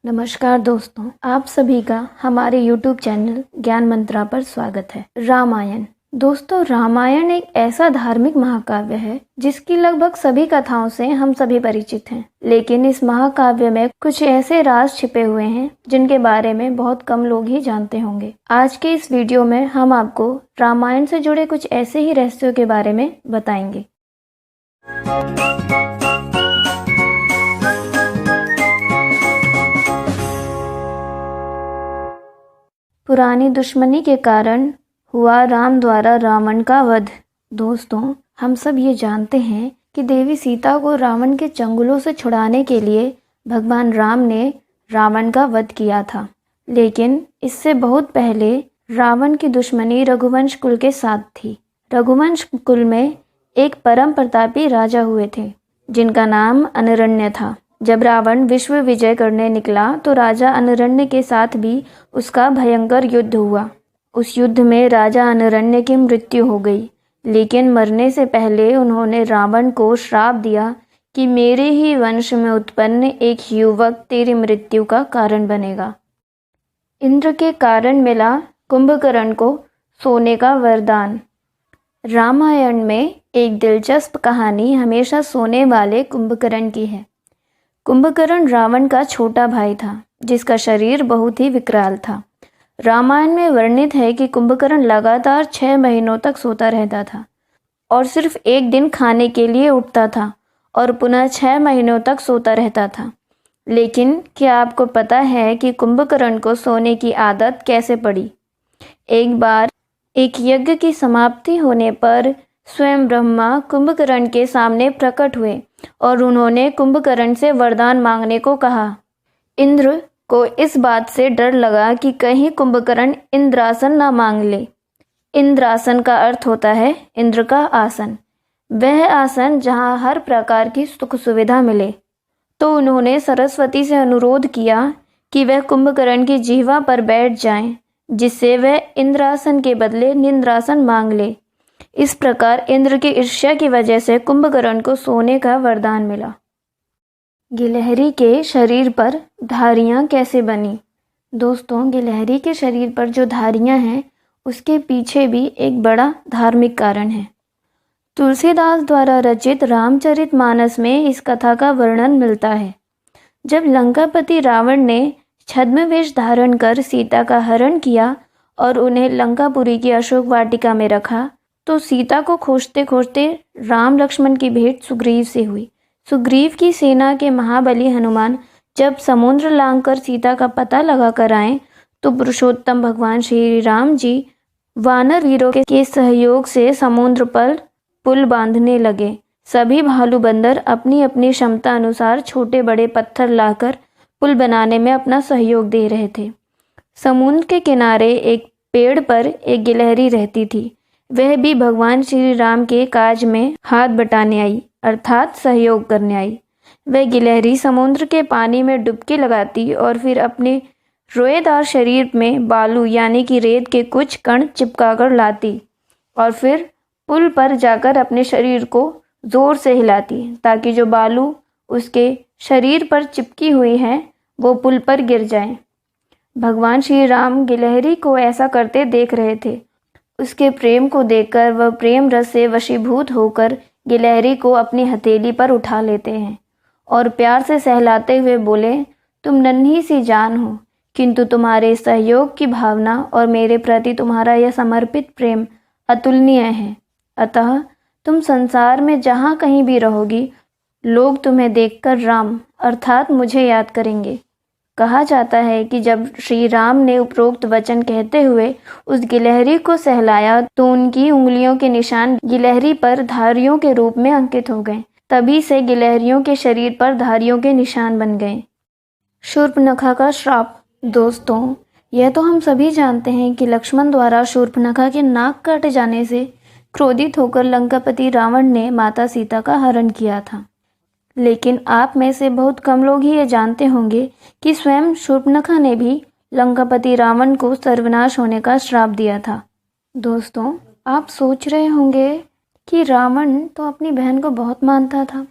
नमस्कार दोस्तों, आप सभी का हमारे YouTube चैनल ज्ञान मंत्रा पर स्वागत है। रामायण दोस्तों, रामायण एक ऐसा धार्मिक महाकाव्य है जिसकी लगभग सभी कथाओं से हम सभी परिचित हैं। लेकिन इस महाकाव्य में कुछ ऐसे राज छिपे हुए हैं जिनके बारे में बहुत कम लोग ही जानते होंगे। आज के इस वीडियो में हम आपको रामायण से जुड़े कुछ ऐसे ही रहस्यों के बारे में बताएंगे। पुरानी दुश्मनी के कारण हुआ राम द्वारा रावण का वध। दोस्तों, हम सब ये जानते हैं कि देवी सीता को रावण के चंगुलों से छुड़ाने के लिए भगवान राम ने रावण का वध किया था। लेकिन इससे बहुत पहले रावण की दुश्मनी रघुवंश कुल के साथ थी। रघुवंश कुल में एक परम प्रतापी राजा हुए थे जिनका नाम अनरण्य था। जब रावण विश्व विजय करने निकला तो राजा अनरण्य के साथ भी उसका भयंकर युद्ध हुआ। उस युद्ध में राजा अनरण्य की मृत्यु हो गई, लेकिन मरने से पहले उन्होंने रावण को श्राप दिया कि मेरे ही वंश में उत्पन्न एक युवक तेरी मृत्यु का कारण बनेगा। इंद्र के कारण मिला कुंभकर्ण को सोने का वरदान। रामायण में एक दिलचस्प कहानी हमेशा सोने वाले कुंभकर्ण की है। कुंभकर्ण रावण का छोटा भाई था जिसका शरीर बहुत ही विकराल था। रामायण में वर्णित है कि कुंभकर्ण लगातार 6 महीनों तक सोता रहता था और सिर्फ एक दिन खाने के लिए उठता था और पुनः 6 महीनों तक सोता रहता था। लेकिन क्या आपको पता है कि कुंभकर्ण को सोने की आदत कैसे पड़ी? एक बार एक यज्ञ की समाप्ति होने पर स्वयं ब्रह्मा कुंभकर्ण के सामने प्रकट हुए और उन्होंने कुंभकर्ण से वरदान मांगने को कहा। इंद्र को इस बात से डर लगा कि कहीं कुंभकर्ण इंद्रासन ना मांग ले। इंद्रासन का अर्थ होता है इंद्र का आसन, वह आसन जहाँ हर प्रकार की सुख सुविधा मिले। तो उन्होंने सरस्वती से अनुरोध किया कि वह कुंभकर्ण की जिह्वा पर बैठ जाएं, जिससे वह इंद्रासन के बदले निंद्रासन मांग ले। इस प्रकार इंद्र की ईर्ष्या की वजह से कुंभकर्ण को सोने का वरदान मिला। गिलहरी के शरीर पर धारियां कैसे बनी? दोस्तों, गिलहरी के शरीर पर जो धारियां हैं उसके पीछे भी एक बड़ा धार्मिक कारण है। तुलसीदास द्वारा रचित रामचरितमानस में इस कथा का वर्णन मिलता है। जब लंकापति रावण ने छद्म वेश धारण कर सीता का हरण किया और उन्हें लंकापुरी की अशोक वाटिका में रखा, तो सीता को खोजते खोजते राम लक्ष्मण की भेंट सुग्रीव से हुई। सुग्रीव की सेना के महाबली हनुमान जब समुद्र लांघकर सीता का पता लगा कर आए तो पुरुषोत्तम भगवान श्री राम जी वानर वीरों के सहयोग से समुद्र पर पुल बांधने लगे। सभी भालू बंदर अपनी अपनी क्षमता अनुसार छोटे बड़े पत्थर लाकर पुल बनाने में अपना सहयोग दे रहे थे। समुद्र के किनारे एक पेड़ पर एक गिलहरी रहती थी। वह भी भगवान श्री राम के काज में हाथ बटाने आई, अर्थात सहयोग करने आई। वह गिलहरी समुद्र के पानी में डुबकी लगाती और फिर अपने रोएदार शरीर में बालू यानी कि रेत के कुछ कण चिपकाकर लाती और फिर पुल पर जाकर अपने शरीर को जोर से हिलाती ताकि जो बालू उसके शरीर पर चिपकी हुई हैं वो पुल पर गिर जाएं। भगवान श्री राम गिलहरी को ऐसा करते देख रहे थे। उसके प्रेम को देखकर वह प्रेम रस से वशीभूत होकर गिलहरी को अपनी हथेली पर उठा लेते हैं और प्यार से सहलाते हुए बोले, तुम नन्ही सी जान हो, किंतु तुम्हारे सहयोग की भावना और मेरे प्रति तुम्हारा यह समर्पित प्रेम अतुलनीय है। अतः तुम संसार में जहाँ कहीं भी रहोगी, लोग तुम्हें देखकर राम अर्थात मुझे याद करेंगे। कहा जाता है कि जब श्री राम ने उपरोक्त वचन कहते हुए उस गिलहरी को सहलाया तो उनकी उंगलियों के निशान गिलहरी पर धारियों के रूप में अंकित हो गए। तभी से गिलहरियों के शरीर पर धारियों के निशान बन गए। शूर्पणखा का श्राप। दोस्तों, यह तो हम सभी जानते हैं कि लक्ष्मण द्वारा शूर्पणखा के नाक काट जाने से क्रोधित होकर लंकापति रावण ने माता सीता का हरण किया था। लेकिन आप में से बहुत कम लोग ही ये जानते होंगे कि स्वयं शूर्पणखा ने भी लंकापति रावण को सर्वनाश होने का श्राप दिया था। दोस्तों, आप सोच रहे होंगे कि रावण तो अपनी बहन को बहुत मानता था।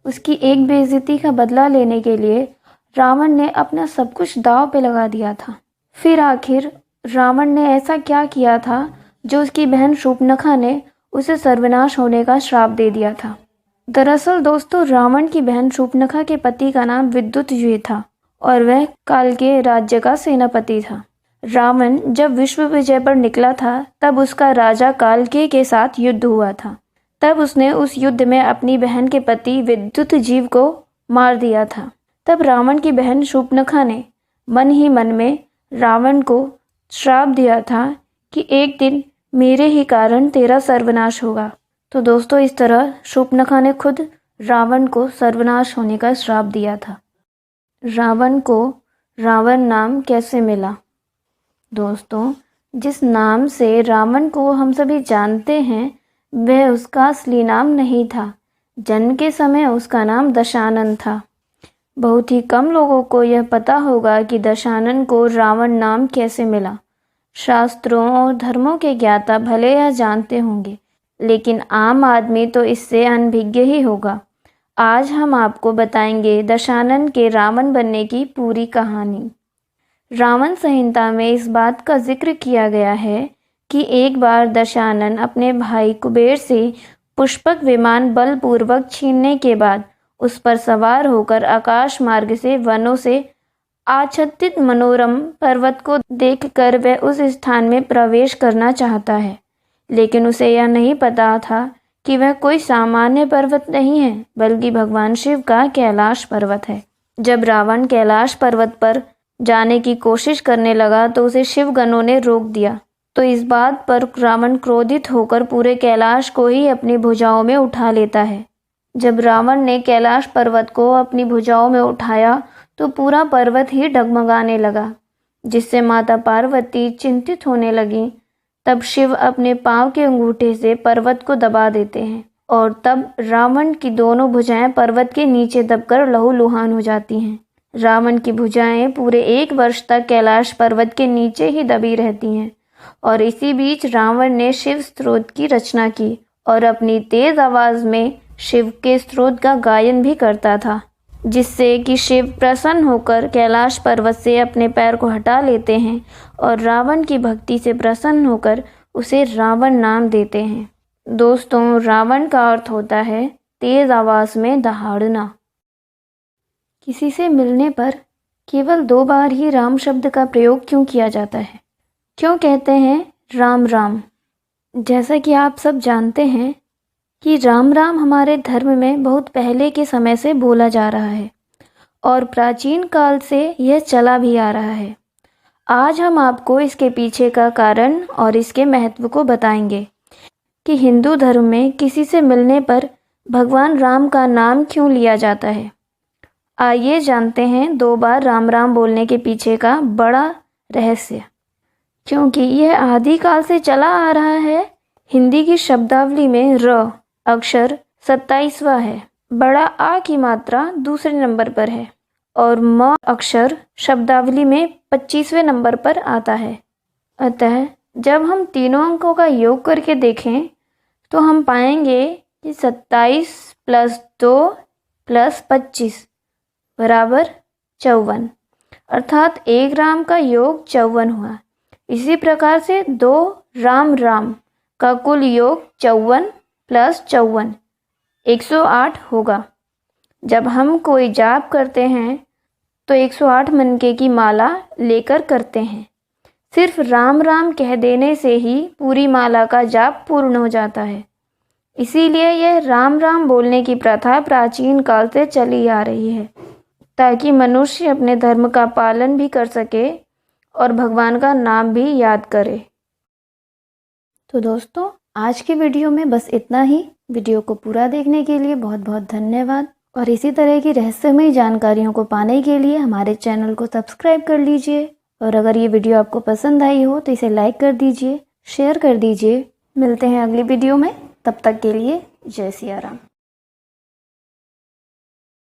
उसकी एक बेइज्जती का बदला लेने के लिए रावण ने अपना सब कुछ दांव पे लगा दिया था। फिर आखिर रावण ने ऐसा क्या किया था जो उसकी बहन शूर्पणखा ने उसे सर्वनाश होने का श्राप दे दिया था। दरअसल दोस्तों, रावण की बहन शूर्पणखा के पति का नाम विद्युतजी था और वह काल के राज्य का सेनापति था। रावण जब विश्व विजय पर निकला था तब उसका राजा कालके के साथ युद्ध हुआ था। तब उसने उस युद्ध में अपनी बहन के पति विद्युतजीव को मार दिया था। तब रावण की बहन शूर्पणखा ने मन ही मन में रावण को श्राप दिया था कि एक दिन मेरे ही कारण तेरा सर्वनाश होगा। तो दोस्तों, इस तरह शूर्पणखा ने खुद रावण को सर्वनाश होने का श्राप दिया था। रावण को रावण नाम कैसे मिला? दोस्तों, जिस नाम से रावण को हम सभी जानते हैं वह उसका असली नाम नहीं था। जन्म के समय उसका नाम दशानन था। बहुत ही कम लोगों को यह पता होगा कि दशानन को रावण नाम कैसे मिला। शास्त्रों और धर्मों के ज्ञाता भले यह जानते होंगे, लेकिन आम आदमी तो इससे अनभिज्ञ ही होगा। आज हम आपको बताएंगे दशानन के रावण बनने की पूरी कहानी। रावण संहिता में इस बात का जिक्र किया गया है कि एक बार दशानन अपने भाई कुबेर से पुष्पक विमान बलपूर्वक छीनने के बाद उस पर सवार होकर आकाश मार्ग से वनों से आच्छादित मनोरम पर्वत को देखकर वह उस स्थान में प्रवेश करना चाहता है, लेकिन उसे यह नहीं पता था कि वह कोई सामान्य पर्वत नहीं है बल्कि भगवान शिव का कैलाश पर्वत है। जब रावण कैलाश पर्वत पर जाने की कोशिश करने लगा तो उसे शिवगणों ने रोक दिया। तो इस बात पर रावण क्रोधित होकर पूरे कैलाश को ही अपनी भुजाओं में उठा लेता है। जब रावण ने कैलाश पर्वत को अपनी भुजाओं में उठाया तो पूरा पर्वत ही डगमगाने लगा, जिससे माता पार्वती चिंतित होने लगी। तब शिव अपने पांव के अंगूठे से पर्वत को दबा देते हैं और तब रावण की दोनों भुजाएं पर्वत के नीचे दबकर लहूलुहान हो जाती हैं। रावण की भुजाएं पूरे 1 वर्ष तक कैलाश पर्वत के नीचे ही दबी रहती हैं और इसी बीच रावण ने शिव स्तोत्र की रचना की और अपनी तेज आवाज में शिव के स्तोत्र का गायन भी करता था, जिससे कि शिव प्रसन्न होकर कैलाश पर्वत से अपने पैर को हटा लेते हैं और रावण की भक्ति से प्रसन्न होकर उसे रावण नाम देते हैं। दोस्तों, रावण का अर्थ होता है तेज आवाज में दहाड़ना। किसी से मिलने पर केवल 2 बार ही राम शब्द का प्रयोग क्यों किया जाता है? क्यों कहते हैं राम राम? जैसा कि आप सब जानते हैं कि राम राम हमारे धर्म में बहुत पहले के समय से बोला जा रहा है और प्राचीन काल से यह चला भी आ रहा है। आज हम आपको इसके पीछे का कारण और इसके महत्व को बताएंगे कि हिंदू धर्म में किसी से मिलने पर भगवान राम का नाम क्यों लिया जाता है। आइए जानते हैं 2 बार राम राम बोलने के पीछे का बड़ा रहस्य। क्योंकि यह आदिकाल से चला आ रहा है। हिंदी की शब्दावली में र अक्षर 27वां है, बड़ा आ की मात्रा दूसरे नंबर पर है और म अक्षर शब्दावली में 25वें नंबर पर आता है। अतः जब हम तीनों अंकों का योग करके देखें तो हम पाएंगे कि 27 + 2 + 25 बराबर 54, अर्थात 1 राम का योग 54 हुआ। इसी प्रकार से 2 राम राम का कुल योग 54 + 54 108 होगा। जब हम कोई जाप करते हैं तो 108 मनके की माला लेकर करते हैं। सिर्फ राम राम कह देने से ही पूरी माला का जाप पूर्ण हो जाता है। इसीलिए यह राम राम बोलने की प्रथा प्राचीन काल से चली आ रही है, ताकि मनुष्य अपने धर्म का पालन भी कर सके और भगवान का नाम भी याद करे। तो दोस्तों, आज के वीडियो में बस इतना ही। वीडियो को पूरा देखने के लिए बहुत बहुत धन्यवाद और इसी तरह की रहस्यमयी जानकारियों को पाने के लिए हमारे चैनल को सब्सक्राइब कर लीजिए और अगर ये वीडियो आपको पसंद आई हो तो इसे लाइक कर दीजिए, शेयर कर दीजिए। मिलते हैं अगली वीडियो में, तब तक के लिए जय सिया राम।